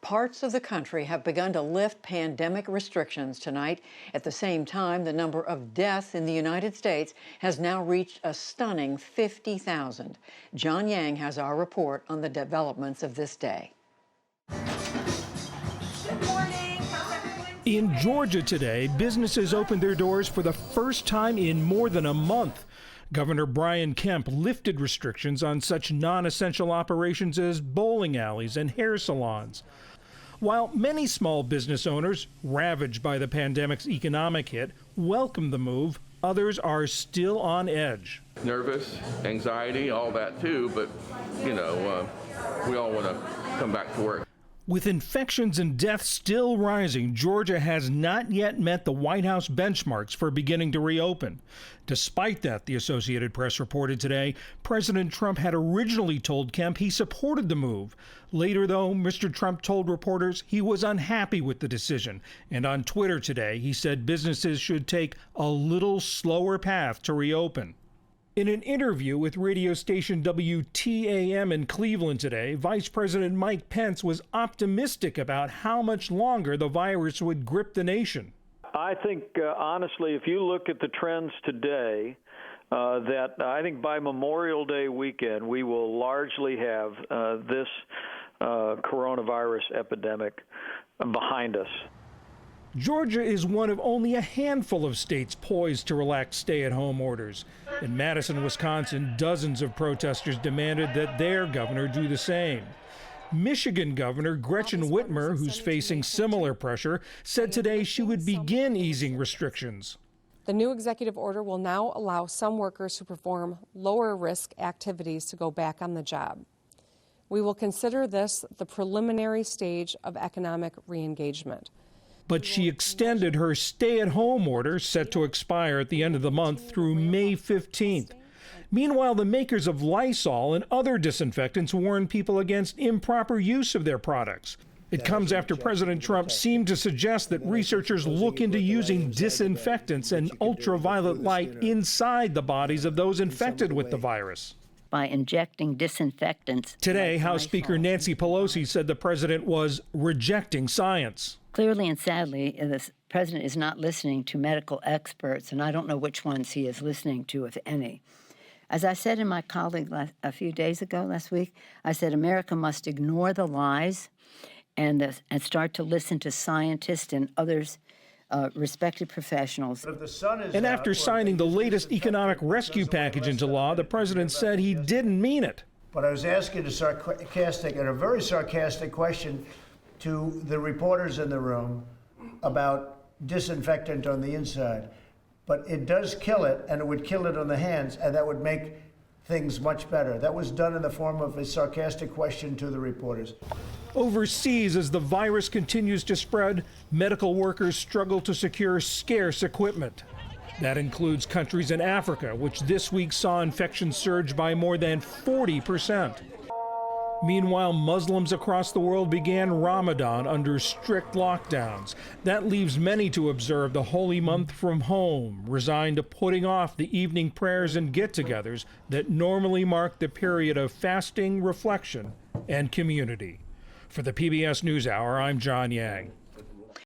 Parts of the country have begun to lift pandemic restrictions tonight. At the same time, the number of deaths in the United States has now reached a stunning 50,000. John Yang has our report on the developments of this day. Good morning. How's everyone doing? In Georgia today, businesses opened their doors for the first time in more than a month. Governor Brian Kemp lifted restrictions on such non-essential operations as bowling alleys and hair salons. While many small business owners, ravaged by the pandemic's economic hit, welcome the move, others are still on edge. Nervous, anxiety, all that too, but, we all want to come back to work. With infections and deaths still rising, Georgia has not yet met the White House benchmarks for beginning to reopen. Despite that, the Associated Press reported today, President Trump had originally told Kemp he supported the move. Later, though, Mr. Trump told reporters he was unhappy with the decision. And on Twitter today, he said businesses should take a little slower path to reopen. In an interview with radio station WTAM in Cleveland today, Vice President Mike Pence was optimistic about how much longer the virus would grip the nation. I think, honestly, if you look at the trends today, that I think by Memorial Day weekend, we will largely have this coronavirus epidemic behind us. Georgia is one of only a handful of states poised to relax stay-at-home orders. In Madison, Wisconsin, dozens of protesters demanded that their governor do the same. Michigan Governor Gretchen Whitmer, who's facing similar pressure, said today she would begin easing restrictions. The new executive order will now allow some workers who perform lower-risk activities to go back on the job. We will consider this the preliminary stage of economic re-engagement. But she extended her stay-at-home order, set to expire at the end of the month, through May 15th. Meanwhile, the makers of Lysol and other disinfectants warn people against improper use of their products. It comes after President Trump seemed to suggest that researchers look into using disinfectants and ultraviolet light inside the bodies of those infected with the virus. By injecting disinfectants. Today, House Speaker Nancy Pelosi said the president was rejecting science. Clearly and sadly, the president is not listening to medical experts, and I don't know which ones he is listening to, if any. As I said in my colleague a few days ago, last week, I said America must ignore the lies and start to listen to scientists and others, respected professionals. And after signing the latest economic rescue package into law, the president said he didn't mean it. But I was asking a very sarcastic question to the reporters in the room about disinfectant on the inside. But it does kill it, and it would kill it on the hands, and that would make things much better. That was done in the form of a sarcastic question to the reporters. Overseas, as the virus continues to spread, medical workers struggle to secure scarce equipment. That includes countries in Africa, which this week saw infections surge by more than 40%. Meanwhile, Muslims across the world began Ramadan under strict lockdowns. That leaves many to observe the holy month from home, resigned to putting off the evening prayers and get-togethers that normally mark the period of fasting, reflection, and community. For the PBS NewsHour, I'm John Yang.